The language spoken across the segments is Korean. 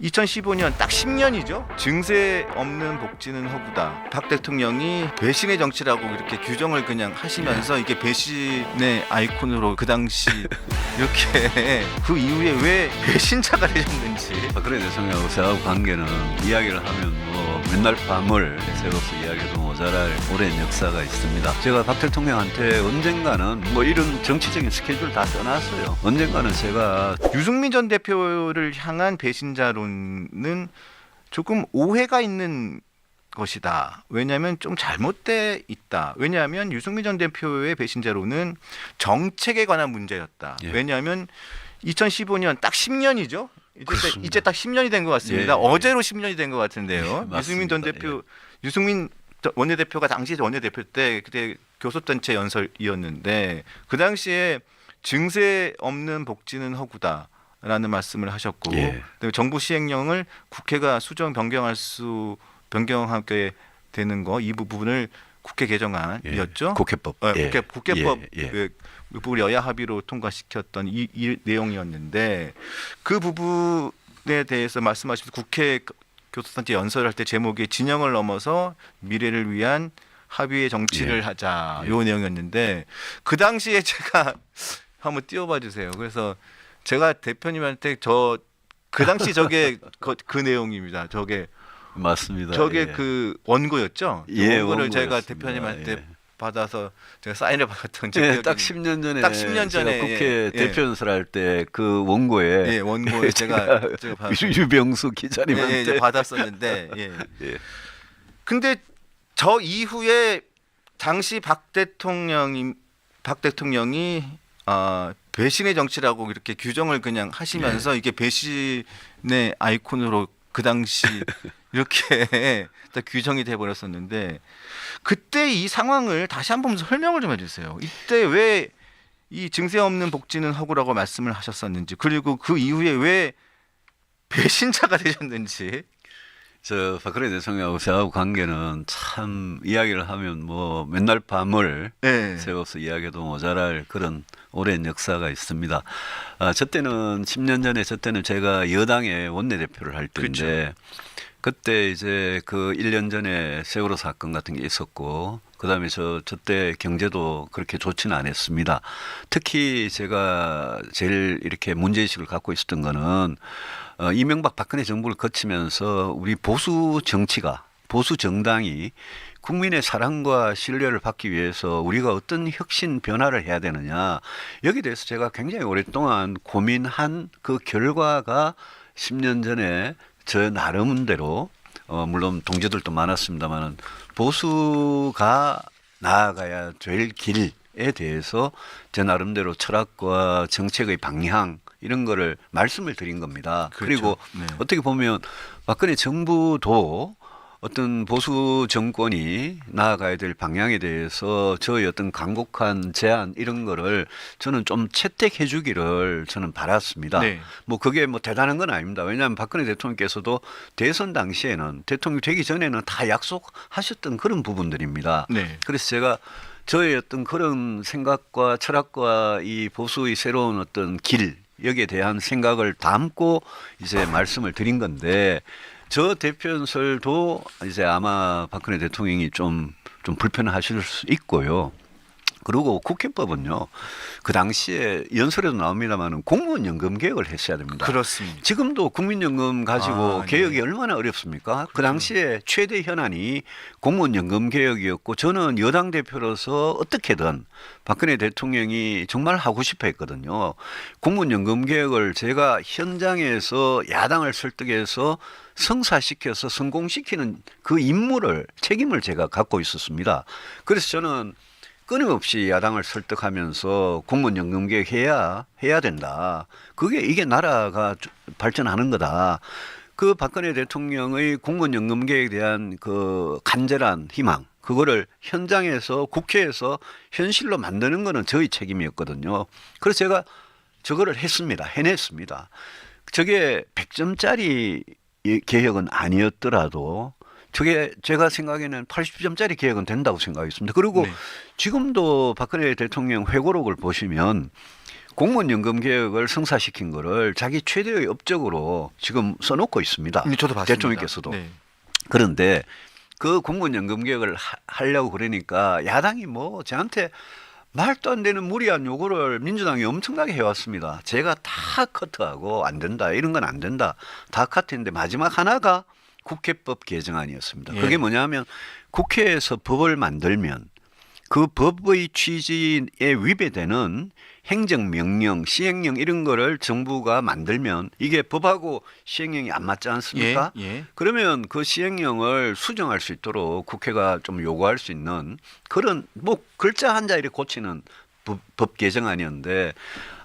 2015년 딱 10년이죠. 증세 없는 복지는 허구다. 박 대통령이 배신의 정치라고 이렇게 규정을 그냥 하시면서 이게 배신의 아이콘으로 그 당시 이렇게 그 이후에 왜 배신자가 되셨는지. 박근혜 대통령하고 저하고 관계는 이야기를 하면 뭐 맨날 밤을 새로서 이야기해도 모자랄 오랜 역사가 있습니다. 제가 박 대통령한테 언젠가는 뭐 이런 정치적인 스케줄 다 떠났어요. 언젠가는 제가 유승민 전 대표를 향한 배신자론은 조금 오해가 있는 것이다. 왜냐하면 좀 잘못돼 있다. 왜냐하면 유승민 전 대표의 배신자론은 정책에 관한 문제였다. 예. 왜냐하면 2015년 딱 10년이죠. 이제 딱 10년이 된 것 같습니다. 예, 예. 어제로 10년이 된 것 같은데요. 예, 유승민 전 맞습니다. 대표, 유승민 원내대표가 당시 원내대표 때 그때 교섭단체 연설이었는데 그 당시에 증세 없는 복지는 허구다라는 말씀을 하셨고 예. 정부 시행령을 국회가 수정 변경하게 되는 거 이 부분을 국회 개정안이었죠. 국회법. 국회법 예. 그 부분 여야 합의로 통과시켰던 이 내용이었는데 그 부분에 대해서 말씀하신 국회 교섭단체 연설할 때 제목이 진영을 넘어서 미래를 위한 합의의 정치를 예. 하자 예. 요 내용이었는데 그 당시에 제가 한번 띄워봐 주세요. 그래서 제가 대표님한테 그 당시 저게 그 내용입니다. 저게 맞습니다. 예. 그 원고였죠. 예, 원고를 제가 원고였습니다. 대표님한테 예. 받아서 제가 사인을 받았던 예, 딱 10년 전에 딱 10년 전에 제가 국회 예. 대표 연설할 때 그 원고에 예, 원고에 제가 받았어요. 유병수 예, 기자님한테 이제 받았었는데 예. 예. 근데 저 이후에 당시 박 대통령이 배신의 정치라고 이렇게 규정을 그냥 하시면서 이게 배신의 아이콘으로 그 당시 이렇게 딱 규정이 돼 버렸었는데 그때 이 상황을 다시 한번 설명을 좀 해주세요. 이때 왜 이 증세 없는 복지는 허구라고 말씀을 하셨었는지 그리고 그 이후에 왜 배신자가 되셨는지. 저 박근혜 대통령하고 저하고 관계는 참 이야기를 하면 뭐 맨날 밤을 네. 새워서 이야기해도 모자랄 그런 오랜 역사가 있습니다. 저 때는 10년 전에 제가 여당의 원내대표를 할 때인데 그때 이제 그 1년 전에 세월호 사건 같은 게 있었고 그다음에 저때 경제도 그렇게 좋지는 않았습니다. 특히 제가 제일 이렇게 문제의식을 갖고 있었던 거는 이명박 박근혜 정부를 거치면서 우리 보수 정당이 국민의 사랑과 신뢰를 받기 위해서 우리가 어떤 혁신 변화를 해야 되느냐 여기에 대해서 제가 굉장히 오랫동안 고민한 그 결과가 10년 전에 저 나름대로 물론 동지들도 많았습니다만은 보수가 나아가야 될 길에 대해서 제 나름대로 철학과 정책의 방향 이런 거를 말씀을 드린 겁니다. 그렇죠. 그리고 네. 어떻게 보면 박근혜 정부도 어떤 보수 정권이 나아가야 될 방향에 대해서 저의 어떤 간곡한 제안 이런 거를 저는 좀 채택해 주기를 저는 바랐습니다. 네. 뭐 그게 뭐 대단한 건 아닙니다. 왜냐하면 박근혜 대통령께서도 대선 당시에는 대통령 되기 전에는 다 약속하셨던 그런 부분들입니다. 네. 그래서 제가 저의 어떤 그런 생각과 철학과 이 보수의 새로운 어떤 길 여기에 대한 생각을 담고 이제 말씀을 드린 건데 저 대표 연설도 이제 아마 박근혜 대통령이 좀 불편하실 수 있고요. 그리고 국회법은요. 그 당시에 연설에도 나옵니다만 공무원 연금 개혁을 했어야 됩니다. 그렇습니다. 지금도 국민연금 가지고 개혁이 네. 얼마나 어렵습니까? 그 당시에 최대 현안이 공무원 연금 개혁이었고 저는 여당 대표로서 어떻게든 박근혜 대통령이 정말 하고 싶어 했거든요. 공무원 연금 개혁을 제가 현장에서 야당을 설득해서 성사시켜서 성공시키는 그 책임을 제가 갖고 있었습니다. 그래서 저는 끊임없이 야당을 설득하면서 공무원 연금 개혁 해야 된다. 이게 나라가 발전하는 거다. 그 박근혜 대통령의 공무원 연금 개혁에 대한 그 간절한 희망, 그거를 현장에서 국회에서 현실로 만드는 거는 저희 책임이었거든요. 그래서 제가 저거를 해냈습니다. 저게 100점짜리 개혁은 아니었더라도 저게 제가 생각에는 80점짜리 계획은 된다고 생각했습니다. 그리고 네. 지금도 박근혜 대통령 회고록을 보시면 공무원 연금 개혁을 성사시킨 거를 자기 최대의 업적으로 지금 써놓고 있습니다. 네, 저도 봤습니다. 대통령께서도. 네. 그런데 그 공무원 연금 개혁을 하려고 그러니까 야당이 뭐 저한테 말도 안 되는 무리한 요구를 민주당이 엄청나게 해왔습니다. 제가 다 커트하고 안 된다. 이런 건 안 된다. 다 커트했는데 마지막 하나가 국회법 개정안이었습니다. 예. 그게 뭐냐면 국회에서 법을 만들면 그 법의 취지에 위배되는 행정명령, 시행령 이런 거를 정부가 만들면 이게 법하고 시행령이 안 맞지 않습니까? 예. 그러면 그 시행령을 수정할 수 있도록 국회가 좀 요구할 수 있는 그런 뭐 글자 한자 이렇게 고치는 법 개정안이었는데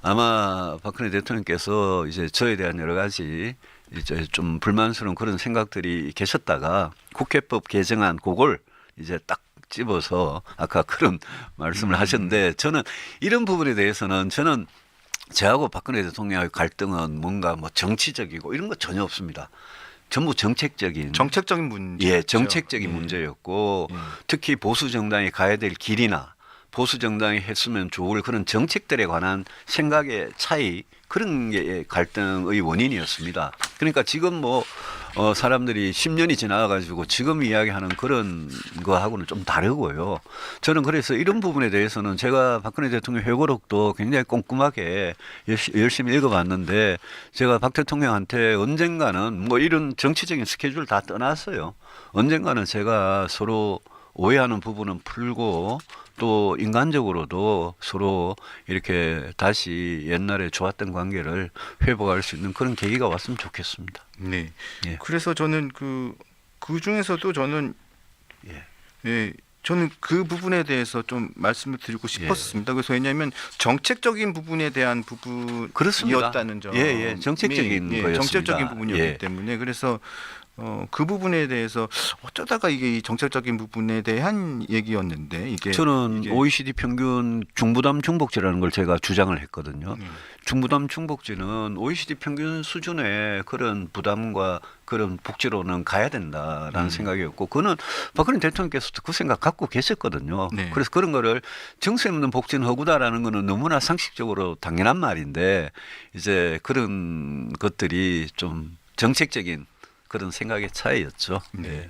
아마 박근혜 대통령께서 이제 저에 대한 여러 가지 이제 좀 불만스러운 그런 생각들이 계셨다가 국회법 개정안 그걸 이제 딱 집어서 아까 그런 말씀을 하셨는데 저는 이런 부분에 대해서는 저는 저하고 박근혜 대통령의 갈등은 뭔가 뭐 정치적이고 이런 거 전혀 없습니다. 전부 정책적인 문제. 예, 정책적인 문제였고 특히 보수 정당이 가야 될 길이나 보수 정당이 했으면 좋을 그런 정책들에 관한 생각의 차이 그런 게 갈등의 원인이었습니다. 그러니까 지금 뭐 사람들이 10년이 지나가지고 지금 이야기하는 그런 거하고는 좀 다르고요. 저는 그래서 이런 부분에 대해서는 제가 박근혜 대통령 회고록도 굉장히 꼼꼼하게 열심히 읽어봤는데 제가 박 대통령한테 언젠가는 뭐 이런 정치적인 스케줄 다 떠났어요. 언젠가는 제가 서로 오해하는 부분은 풀고 또 인간적으로도 서로 이렇게 다시 옛날에 좋았던 관계를 회복할 수 있는 그런 계기가 왔으면 좋겠습니다. 네. 예. 그래서 저는 그 중에서도 저는 예. 저는 그 부분에 대해서 좀 말씀을 드리고 싶었습니다. 그래서 왜냐하면 정책적인 부분에 대한 그렇습니다. 부분이었다는 점. 정책적인 거였습니다. 정책적인 부분이었기 예. 때문에 그래서 그 부분에 대해서 어쩌다가 이게 이 정책적인 부분에 대한 얘기였는데 이게 저는 OECD 평균 중부담 중복지라는 걸 제가 주장을 했거든요. 중부담 중복지는 OECD 평균 수준의 그런 부담과 그런 복지로는 가야 된다라는 생각이었고 그거는 박근혜 대통령께서도 그 생각 갖고 계셨거든요. 네. 그래서 그런 거를 정세 없는 복지는 허구다라는 거는 너무나 상식적으로 당연한 말인데 이제 그런 것들이 좀 정책적인 그런 생각의 차이였죠. 네.